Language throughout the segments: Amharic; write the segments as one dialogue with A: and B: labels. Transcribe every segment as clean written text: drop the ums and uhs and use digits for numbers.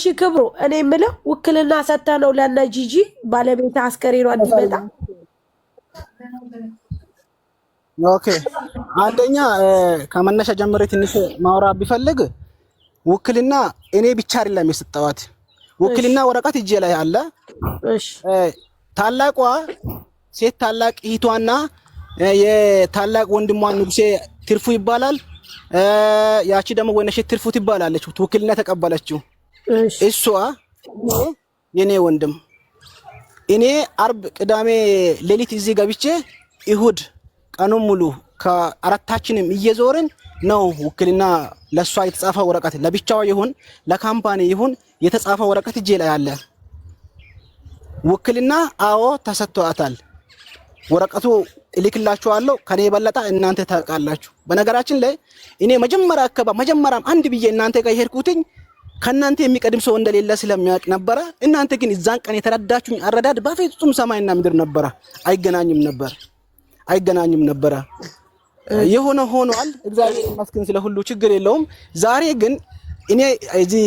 A: እሺ ክብሩ እኔ የምለው ውክልና ሰታ ነው ለና ጂጂ ባለቤት አስከሬኗ እንዲመጣ
B: ኦኬ አንደኛ ከመነሻ ጀምሬ ትንሽ ማውራ ቢፈልግ ውክልና እኔ ብቻ አይደለም የሰጠዋት ውክልና ወረቀት እጄ ላይ አለ
A: እሺ
B: ታላቋ ሴት ታላቅ እህቷና የታላቅ ወንድሟ ንጉሴ ትርፉ ይባላል ያቺ ደግሞ ወይነሽ ትርፉ ትባላለች ውክልና ተቀበለችው እሷ የኔ ወንድም እኔ አርብ ቅዳሜ ሌሊት እዚህ ገብቼ ይሁድ ቀኑን ሙሉ ከአራታችንም እየዞርን ነው ውክልና ለሷ የተጻፈው ወረቀት ለብቻው ይሁን ለካምፓኒ ይሁን የተጻፈው ወረቀት እጄ ላይ አለ ውክልና አዎ ተሰጥቷታል ወረቀቱ እልክላችኋለሁ ከኔ በለጣ እናንተ ታውቃላችሁ በነገራችን ላይ እኔ መጀመሪያም አንድ ብዬ እናንተ ጋር ሄድኩትኝ ከናንተ የሚቀድም ሰው እንደሌለ ስለሚያውቅ ነበር እናንተ ግን እዛን ቀን የተረዳችሁኝ አረዳድ በፍጹም ሰማይና ምድር ነበር አይገናኝም ነበር የሆነ ሆኗል እግዚአብሔር ይመስገን ስለሁሉ ችግር የለውም ዛሬ ግን እኔ እዚህ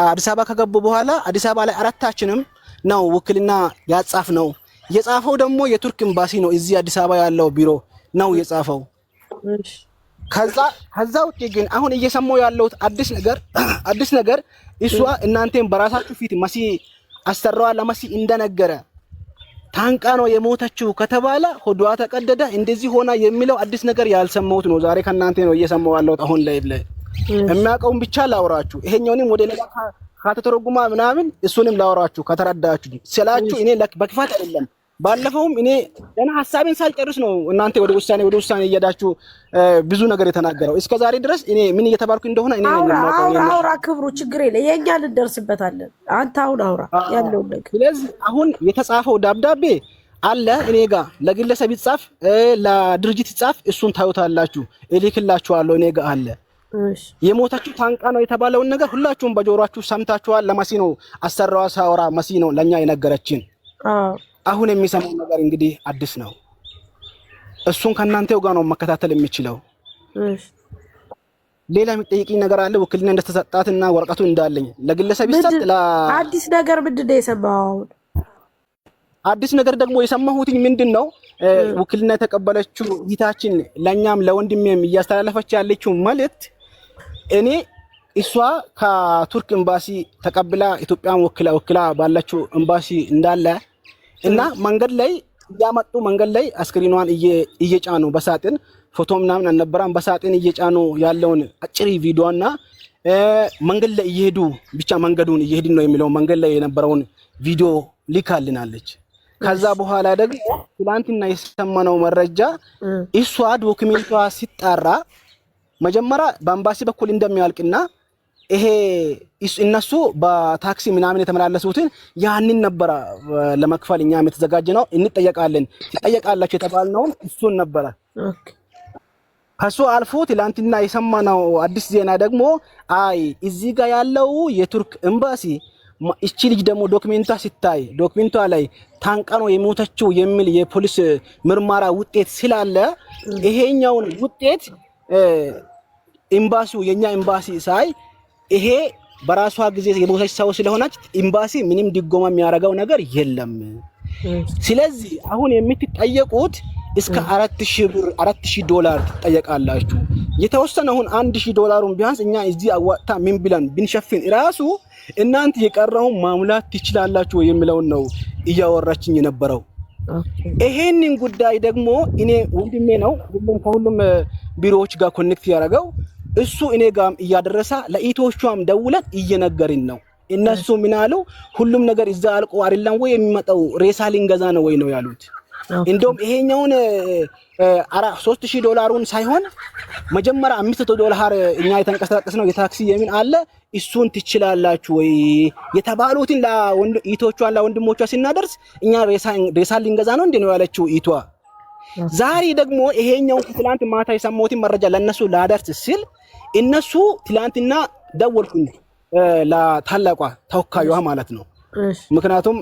B: አዲስ አበባ ከገቡ በኋላ አዲስ አበባ ላይ አራታችንም ነው ውክልና ያጻፍ ነው የጻፈው ደግሞ የቱርክ ኤምባሲ ነው እዚህ አዲስ አበባ ያለው ቢሮ ነው የጻፈው ከዛ ውጪ ግን አሁን እየሰማው ያለው አዲስ ነገር እሷ እናንተም በራሳችሁ ፊት መሲ አስተራዋ ለመሲ እንደነገረ ታንቃ ነው የሞተችው ከተባለ ሆዷ ተቀደደ እንደዚህ ሆና የሚለው አዲስ ነገር ያልሰማሁት ነው ዛሬ ከናንተ ነው እየሰማው ያለው አሁን ላይ የሚያቀውን ብቻ ላውራችሁ ይሄኛውንም ወደ ሌላ ከተተረጉማ ምናምን እሱንም ላውራችሁ ከተረዳችሁ ስላችሁ እኔ በክፋት አይደለም ባለፈውም እኔ ገና ሐሳቤን ሳልጨርስ ነው እናንተ ወደ ውሳኔ እየዳችሁ ብዙ ነገር የተናገረው እስከ ዛሬ ድረስ እኔ ምን እየተባልኩ እንደሆነ እኔ
A: አውራ ክብሩ ችግር የለ የኛ ልደርስበታለን አንተ አሁን አውራ ያለው ነገር
B: ስለዚህ አሁን የተጻፈው ዳብዳቤ አለ እኔ ጋር ለግለሰብ ይጻፍ ለድርጅት ይጻፍ እሱን ታዩታላችሁ እልክላችኋለሁ እኔ ጋር አለ የሞታችሁ ታንቃ ነው የተባለውን ነገር ሁላችሁም በጆሮአችሁ ሰምታችኋል ለመሲ ነው አሰራዋ ሳወራ መሲ ነው ለኛ የነገረችን አሁን የሚሰማው ነገር እንግዲህ አዲስ ነው እሱን ከናንተው ጋር ነው መከታተል የሚችለው ሌላ የሚጠይቅኝ ነገር አለ ውክልና እንደተሰጣትና ወረቀቱ እንዳለኝ ለግለሰብ ይሰጥ
A: አዲስ ነገር ምንድነው የሰማው
B: አዲስ ነገር ደግሞ የሰማሁት ምንድነው ውክልና የተቀበለችው ይታችን ለኛም ለወንድሜም እያስተላለፈች ያለችው መልእክት እኔ እሷ ከቱርክ ኤምባሲ ተቀብላ ኢትዮጵያን ወክላ ባላችሁ ኤምባሲ እንዳለ እና መንገድ ላይ ያመጡ መንገድ ላይ አስክሪኗን እየጫኑ በሳጥን ፎቶ ምናምን አልነበረም በሳጥን እየጫኑ ያለውን አጭሪ ቪዲዮና መንገድ ላይ እየሄዱ ብቻ መንገዱን እየሄድን ነው የሚለው መንገድ ላይ የነበረውን ቪዲዮ ልካልናለች ከዛ በኋላ ደግሞ ትላንትና የሰማነው መረጃ እሷ ዶክመንቷ ሲጣራ መጀመሪያ በአምባሲ በኩል እንደሚያልቅና ይሄ እነሱ በታክሲ ምናምን የተመላለሱትን ያንን ነበር ለመክፈል እኛም የተዘጋጀነው እንጠየቃለን ትጠየቃላችሁ የተባልነው እሱን ነበር ከሱ አልፎ ትላንትና የሰማነው አዲስ ዜና ደግሞ አይ እዚህ ጋር ያለው የቱርክ ኤምባሲ እቺ ልጅ ደግሞ ዶክመንቷ ላይ ታንቃ ነው የሞተችው የሚል የፖሊስ ምርመራ ውጤት ስላለ ይሄኛውን ውጤት ኤምባሲው የኛ ኤምባሲ ሳይ ይሄ በራሷ ጊዜ የሞተች ሰው ስለሆነች ኤምባሲ ምንም ድጎማ የሚያረጋው ነገር የለም ስለዚህ አሁን የምትጠየቁት እስከ 4000 ዶላር ትጠየቃላችሁ የተወሰነውን $1000 ቢያንስ እኛ እዚህ አዋጣ ምን ብለን ብንሸፍን ራሱ እናንተ የቀረው ማሙላት ትችላላችሁ የሚለው ነው እያወራችኝ የነበረው ይሄንን ጉዳይ ደግሞ እኔ ወንድሜ ነው ከሁሉም ቢሮዎች ጋር ኮኔክት ያደረገው እሱ እኔ ጋርም እያደረሰ ለኢትዮቹም ደውለት እየነገርን ነው እነሱ ምን አሉ ሁሉም ነገር እዛ አልቆ አይደለም ወይ የሚመጣው ሬሳ ሊንገዛ ነው ወይ ነው ያሉት እንደውም ይሄኛውን $3000 ሳይሆን መጀመሪያ $500 እኛ የተንቀሳቀስ ነው የታክሲ የምን አለ እሱን ትችላላችሁ ወይ የተባሉትን ለኢትዮቹን ለወንድሞቿ ሲናደርስ እኛ ሬሳ ሊንገዛ ነው እንዴ ነው ያለችው ኢቷ ዛሬ ደግሞ ይሄኛው ትላንት ማታ የሰማሁት መረጃ ለነሱ ላደርስ ሲል እነሱ ትላንትና ደወልኩኝ ለታላቋ ተወካዩዋ ማለት ነው ምክንያቱም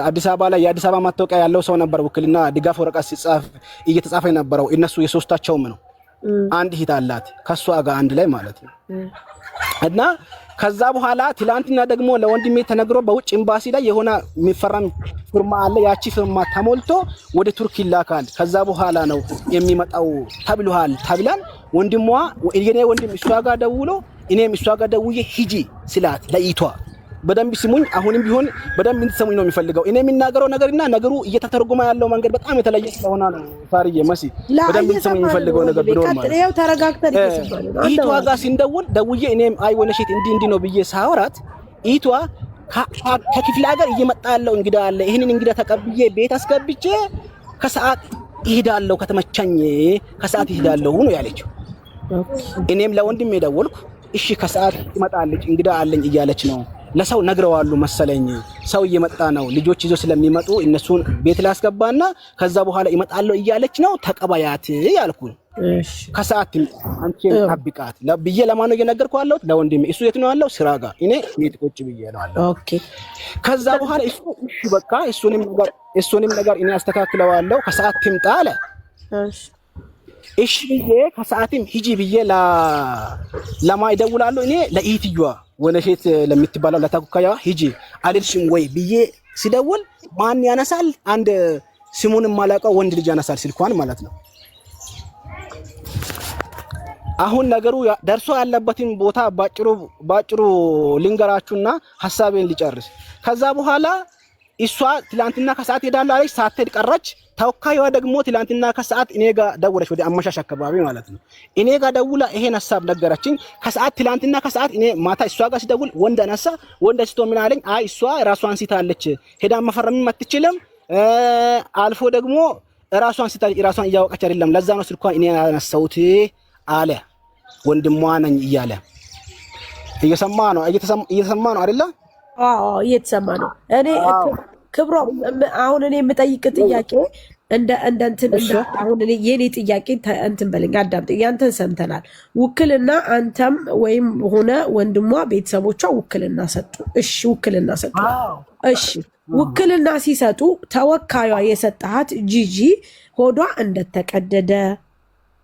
B: አዲስ አበባ ላይ የአዲስ አበባ ማተወቂያ ያለው ሰው ነበር ውክልና ድጋፍ ወረቀት ሲጻፍ እየተጻፈ የነበረው እነሱ የሶስታቸውም ነው አንድ እህት አላት ከሷ ጋር አንድ ላይ ማለት ነው። እና ከዛ በኋላ ትላንትና ደግሞ ለወንድሜ ተነግሮ በውጭ ኤምባሲ ላይ የሆነ የሚፈረም ፍርማ አለ። ያቺ ፍርማ ተሞልቶ ወደ ቱርክ ይላካል። ከዛ በኋላ ነው የሚመጣው ተብሏል ተብለን ወንድሟ የኔ ወንድም እሷ ጋር ደውሎ እኔም እሷ ጋር ደውዬ ሂጂ ስላት ለይቷ በደንብ ስሙኝ፣ አሁንም ቢሆን በደንብ እንድትሰሙኝ ነው የሚፈልገው። እኔ የሚናገረው ነገርና ነገሩ እየተተረጎመ ያለው መንገድ በጣም የተለየ ስለሆነ ነው። ፋሪዬ መሲ በደንብ እንድትሰሙኝ የሚፈልገው ነገር ቢኖር ማለት ነው።
A: ተረጋግተን
B: ኢቷ ጋር ሲንደውል ደውዬ እኔም አይ ወነሽት እንዲህ ነው ብዬ ሳወራት ኢቷ ከክፍለ ሀገር እየመጣ ያለው እንግዳ አለ፣ ይሄንን እንግዳ ተቀብዬ ቤት አስገብቼ ከሰዓት ይሄዳለሁ፣ ከተመቸኝ ከሰዓት ይሄዳለሁ ነው ያለችው። እኔም ለወንድሜ ደወልኩ። እሺ ከሰዓት ትመጣለች እንግዳ አለኝ እያለች ነው። ለሰው ነግረዋሉ መሰለኝ ሰው እየመጣ ነው ልጆች ይዞ ስለሚመጡ እነሱን ቤት ላስገባና ከዛ በኋላ ይመጣሉ እያለች ነው። ተቀባያት ያልኩኝ። ከሰዓት አንቺ ታብቃት ለብዬ ለማን ነው እየነገርኩ ያለሁት? ለወንድሜ። እሱ የት ነው ያለው? ስራ ጋር። እኔ ቤት ቁጭ ብዬ ነው ያለው።
A: ኦኬ።
B: ከዛ በኋላ እሱ እሺ በቃ እሱንም ነገር እኔ አስተካክለዋለሁ ከሰዓት ትምጣ አለ። እሺ ብዬ ከሰዓትም ሂጂ ብዬ ለማይደውላለሁ እኔ ለኢትዩዋ ወነሼት ለምትባለው ለታኩካያ ሂጂ አልልሽም ወይ ብዬ ሲደውል ማን ያነሳል? አንድ ስሙን ማላቀው ወንድ ልጅ ያነሳል ስልኳን ማለት ነው። አሁን ነገሩ ደርሶ ያለበትን ቦታ ባጭሩ ልንገራችሁና ሐሳቤን ሊጨርስ። ከዛ በኋላ እሷ ትላንትና ከሰዓት ሄዳለች አለች፣ ሳትሄድ ቀረች። ተወካይዋ ደግሞ ትላንትና ከሰዓት እኔ ጋር ደወለች፣ ወደ አመሻሽ አካባቢ ማለት ነው። እኔ ጋር ደውላ ይሄን ሐሳብ ነገረችኝ። ከሰዓት ትላንትና ከሰዓት እኔ ማታ እሷ ጋር ሲደውል ወንድ አነሳ። ወንድ አንስቶ ምን አለኝ? አይ እሷ ራሷን ሲታለች ሄዳ መፈረምም አትችልም፣ አልፎ ደግሞ ራሷን ሲታለች ራሷን እያወቀች አይደለም፣ ለዛ ነው ስልኳን እኔ ያነሳሁት አለ። ወንድሟ ነኝ እያለ እየሰማ ነው አይደለ?
A: አዎ እየተሰማ ነው። እኔ ክብሮ አሁን እኔ የምጠይቅ ጥያቄ አሁን የኔ ጥያቄ እንትን በለኝ፣ አዳምጥ። ያንተን ሰምተናል። ውክልና አንተም ወይም ሆነ ወንድሟ ቤተሰቦቿ ውክልና ሰጡ። እሺ ውክልና ሰጡ። እሺ ውክልና ሲሰጡ ተወካዩ የሰጣሃት ጂጂ ሆዷ እንደተቀደደ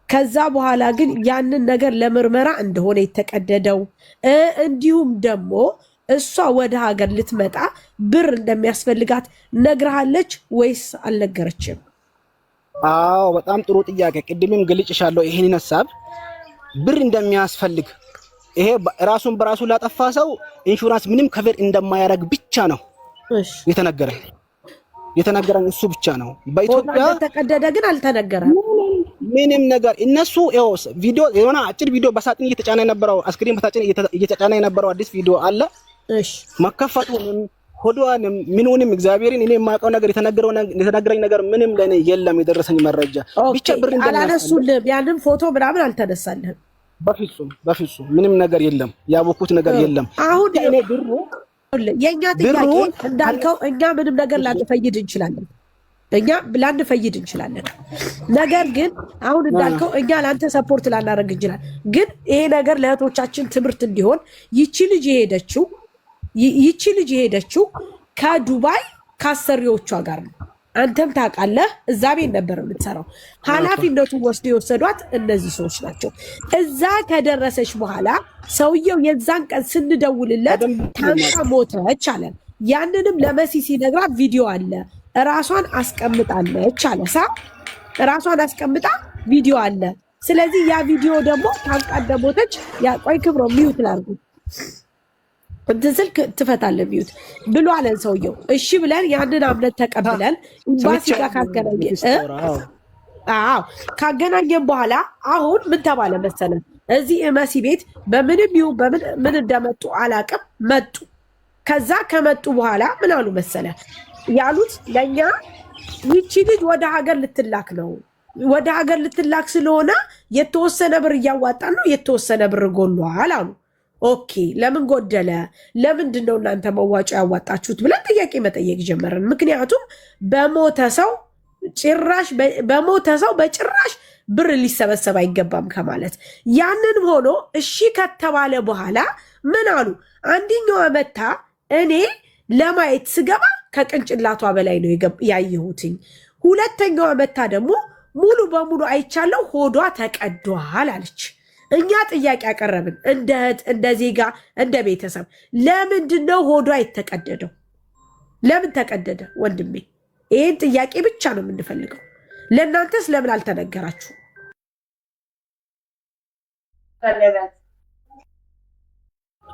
A: ከዛ በኋላ ግን ያንን ነገር ለምርመራ እንደሆነ የተቀደደው እንዲሁም ደግሞ እሷ ወደ ሀገር ልትመጣ ብር እንደሚያስፈልጋት ነግረሃለች ወይስ አልነገረችም?
B: አዎ በጣም ጥሩ ጥያቄ። ቅድምም ገልጭሻለሁ ይሄንን ሐሳብ። ብር እንደሚያስፈልግ ይሄ ራሱን በራሱ ላጠፋ ሰው ኢንሹራንስ ምንም ከቨር እንደማያደርግ ብቻ ነው የተነገረን እሱ ብቻ ነው። በኢትዮጵያ
A: ተቀደደ ግን አልተነገረም
B: ምንም ነገር። እነሱ ቪዲዮ የሆነ አጭር ቪዲዮ በሳጥን እየተጫነ የነበረው አስክሪን በሳጥን እየተጫነ የነበረው አዲስ ቪዲዮ አለ። እሺ መከፈቱንም ሆዷንም ምንውንም እግዚአብሔርን እኔ የማውቀው ነገር የተነገረኝ ነገር ምንም ለኔ የለም። የደረሰኝ መረጃ ብቻ ብር
A: አላነሱልህም? ያንን ፎቶ ምናምን አልተነሳልህም?
B: በፍጹም ምንም ነገር የለም። ያወኩት ነገር የለም።
A: አሁን እኔ ብሩ የኛ ጥያቄ እንዳልከው እኛ ምንም ነገር ላንፈይድ እንችላለን። ነገር ግን አሁን እንዳልከው እኛ ላንተ ሰፖርት ላናደርግ እንችላለን። ግን ይሄ ነገር ለእህቶቻችን ትምህርት እንዲሆን ይቺ ልጅ የሄደችው ከዱባይ ካሰሪዎቿ ጋር ነው። አንተም ታውቃለህ፣ እዛ ቤት ነበር የምትሰራው። ኃላፊነቱን ወስዶ የወሰዷት እነዚህ ሰዎች ናቸው። እዛ ከደረሰች በኋላ ሰውየው የዛን ቀን ስንደውልለት ታንቃ ሞተች አለን። ያንንም ለመሲ ሲነግራት ቪዲዮ አለ፣ ራሷን አስቀምጣለች አለ። ራሷን አስቀምጣ ቪዲዮ አለ። ስለዚህ ያ ቪዲዮ ደግሞ ታንቃ እንደሞተች ቆይ ክብሮ ሚዩት ላርጉ እንትን ስልክ ትፈታለህ ሚዩት ብሎ አለን ሰውየው። እሺ ብለን ያንን አምነት ተቀብለን ኤምባሲ ጋር ካገናኘን በኋላ አሁን ምን ተባለ መሰለ፣ እዚህ መሲ ቤት በምንም ይሁን ምን እንደመጡ አላቅም መጡ። ከዛ ከመጡ በኋላ ምን አሉ መሰለ ያሉት ለኛ ይቺ ልጅ ወደ ሀገር ልትላክ ነው። ወደ ሀገር ልትላክ ስለሆነ የተወሰነ ብር እያዋጣን ነው፣ የተወሰነ ብር ጎሏል አሉ። ኦኬ ለምን ጎደለ? ለምንድን ነው እናንተ መዋጮ ያዋጣችሁት ብለን ጥያቄ መጠየቅ ጀመረን። ምክንያቱም በሞተ ሰው በጭራሽ ብር ሊሰበሰብ አይገባም ከማለት ያንን ሆኖ እሺ ከተባለ በኋላ ምን አሉ? አንደኛዋ መታ እኔ ለማየት ስገባ ከቅንጭላቷ በላይ ነው ያየሁትኝ። ሁለተኛዋ መታ ደግሞ ሙሉ በሙሉ አይቻለው ሆዷ ተቀዷል አለች። እኛ ጥያቄ ያቀረብን እንደ እህት፣ እንደ ዜጋ፣ እንደ ቤተሰብ ለምንድነው ሆዷ የተቀደደው? ለምን ተቀደደ ወንድሜ? ይህን ጥያቄ ብቻ ነው የምንፈልገው። ለእናንተስ ለምን አልተነገራችሁ?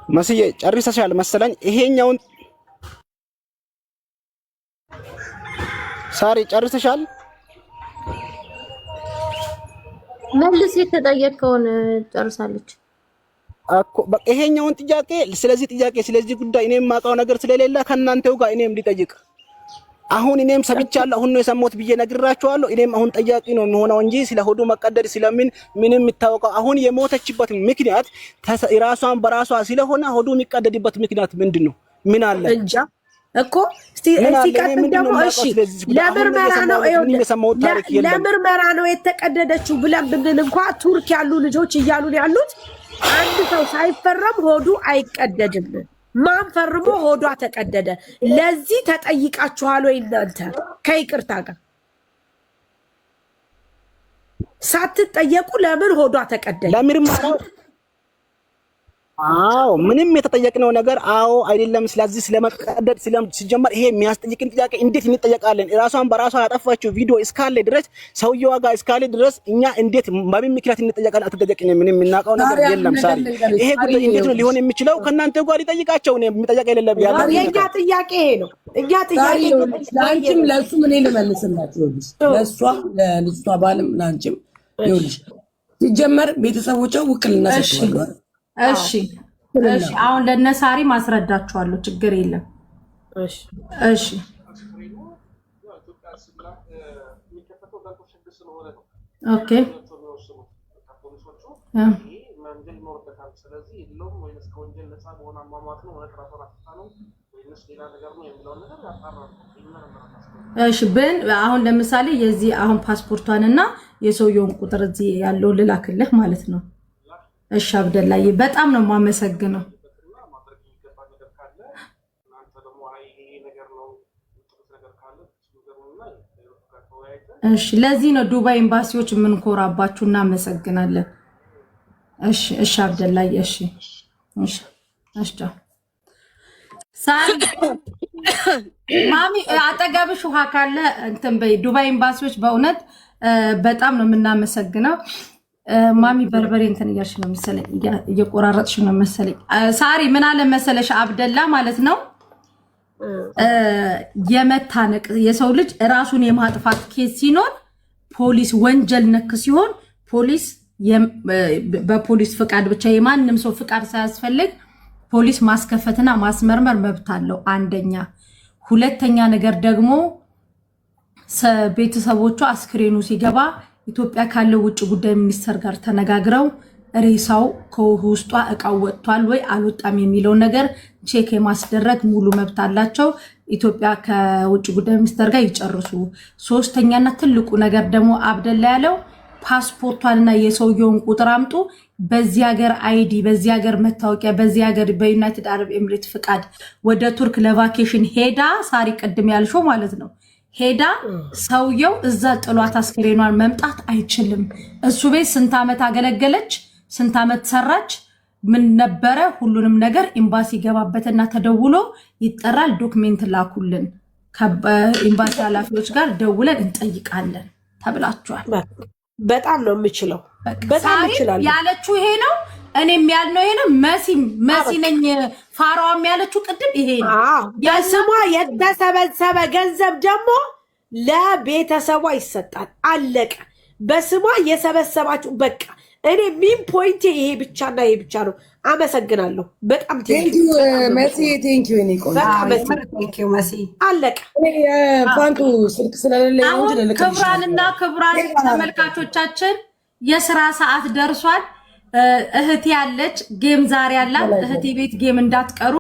B: መስዬ ጨርሰሻል መሰለኝ። ይሄኛውን ሳሪ ጨርሰሻል?
C: መልስ የተጠየቀውን ጨርሳለች
B: እኮ በቃ ይሄኛውን ጥያቄ ስለዚህ ጉዳይ እኔም የማውቀው ነገር ስለሌለ ከእናንተው ጋር እኔም ሊጠይቅ አሁን እኔም ሰምቻለሁ። አሁን ነው የሰማሁት ብዬ ነግራችኋለሁ። እኔም አሁን ጠያቂ ነው የሚሆነው እንጂ ስለ ሆዱ መቀደድ ስለምን ምንም የሚታወቀው አሁን የሞተችበት ምክንያት ራሷን በራሷ ስለሆነ ሆዱ የሚቀደድበት ምክንያት ምንድነው? ምን አለ
A: እንጃ እኮ ሲቀጥል ደግሞ እሺ ለምርመራ ነው የተቀደደችው ብለን ብንል እንኳ ቱርክ ያሉ ልጆች እያሉን ያሉት አንድ ሰው ሳይፈረም ሆዱ አይቀደድም። ማን ፈርሞ ሆዷ ተቀደደ? ለዚህ ተጠይቃችኋል ወይ እናንተ? ከይቅርታ ጋር ሳትጠየቁ ለምን ሆዷ ተቀደደ?
B: ለምርመራው አዎ ምንም የተጠየቅነው ነገር አዎ አይደለም። ስለዚህ ስለመቀደድ ሲጀመር ይሄ የሚያስጠይቅን ጥያቄ እንዴት እንጠየቃለን? ራሷን በራሷ ያጠፋችው ቪዲዮ እስካለ ድረስ ሰውየው ጋር እስካለ ድረስ እኛ እንዴት በምን ምክንያት እንጠየቃለን? አትጠየቅንም። ምንም የምናውቀው ነገር የለም። ሳሪ ይሄ ጉዳይ እንዴት ነው ሊሆን የሚችለው? ከእናንተ ጋር ሊጠይቃቸው ነው የሚጠየቅ የሌለም ያለው
A: የኛ ጥያቄ ይሄ ነው። እኛ ጥያቄ
D: ላንቺም ለሱም እኔ ልመልስላችሁ ይልሽ ለሷ ለልጅቷ ባልም ላንቺም ይልሽ ሲጀመር ቤተሰቦቿ ውክልና ሰጥቷል።
E: እሺ አሁን ለነሳሪ ማስረዳችኋለሁ፣ ችግር የለም። እሺ ኦኬ እሺ ብን አሁን ለምሳሌ የዚህ አሁን ፓስፖርቷንና የሰውየውን ቁጥር እዚህ ያለው ልላክልህ ማለት ነው። እሺ አብደላዬ በጣም ነው የማመሰግነው። እሺ ለዚህ ነው ዱባይ ኤምባሲዎች የምንኮራባችሁ፣ እናመሰግናለን። እሺ አብደላዬ እሺ ሳሪ ማሚ አጠገብሽ ውሃ ካለ እንትን በይ። ዱባይ ኤምባሲዎች በእውነት በጣም ነው የምናመሰግነው። ማሚ በርበሬ እንትን እያልሽ ነው መሰለኝ፣ እየቆራረጥሽ ነው መሰለኝ። ሳሪ ምን አለ መሰለሽ አብደላ ማለት ነው የመታነቅ የሰው ልጅ ራሱን የማጥፋት ኬስ ሲኖር ፖሊስ ወንጀል ነክ ሲሆን ፖሊስ በፖሊስ ፍቃድ ብቻ የማንም ሰው ፍቃድ ሳያስፈልግ ፖሊስ ማስከፈትና ማስመርመር መብት አለው። አንደኛ። ሁለተኛ ነገር ደግሞ ቤተሰቦቿ አስክሬኑ ሲገባ ኢትዮጵያ ካለው ውጭ ጉዳይ ሚኒስተር ጋር ተነጋግረው ሬሳው ከውስጧ እቃው ወጥቷል ወይ አልወጣም የሚለው ነገር ቼክ የማስደረግ ሙሉ መብት አላቸው። ኢትዮጵያ ከውጭ ጉዳይ ሚኒስተር ጋር ይጨርሱ። ሶስተኛና ትልቁ ነገር ደግሞ አብደላ ያለው ፓስፖርቷንና የሰውየውን ቁጥር አምጡ። በዚህ ሀገር አይዲ፣ በዚህ ሀገር መታወቂያ፣ በዚህ ሀገር በዩናይትድ አረብ ኤምሬት ፍቃድ ወደ ቱርክ ለቫኬሽን ሄዳ ሳሪ ቅድም ያልሽው ማለት ነው ሄዳ ሰውየው እዛ ጥሏት አስክሬኗን መምጣት አይችልም። እሱ ቤት ስንት ዓመት አገለገለች፣ ስንት ዓመት ሰራች፣ ምን ነበረ፣ ሁሉንም ነገር ኤምባሲ ገባበትና ተደውሎ ይጠራል። ዶክሜንት ላኩልን፣ ከኤምባሲ ኃላፊዎች ጋር ደውለን እንጠይቃለን ተብላችኋል።
A: በጣም ነው የምችለው፣ በጣም እችላለሁ
E: ያለችው ይሄ ነው። እኔም ያልነው ይሄ ነው። መሲ ነኝ ፋራዋም ያለችው ቅድም ይሄ ነው።
A: የስሟ የተሰበሰበ ገንዘብ ደግሞ ለቤተሰቧ ይሰጣል። አለቀ። በስሟ የሰበሰባችሁ በቃ። እኔ ሚን ፖይንቴ ይሄ ብቻና ይሄ ብቻ ነው። አመሰግናለሁ በጣም መሲ። አለቀ።
D: ፋንቱ ስልክ ስለሌለ
E: ክብራንና ክብራን ተመልካቾቻችን የስራ ሰዓት ደርሷል። እህቴ ያለች ጌም ዛሬ ያላት እህቴ ቤት ጌም እንዳትቀሩ።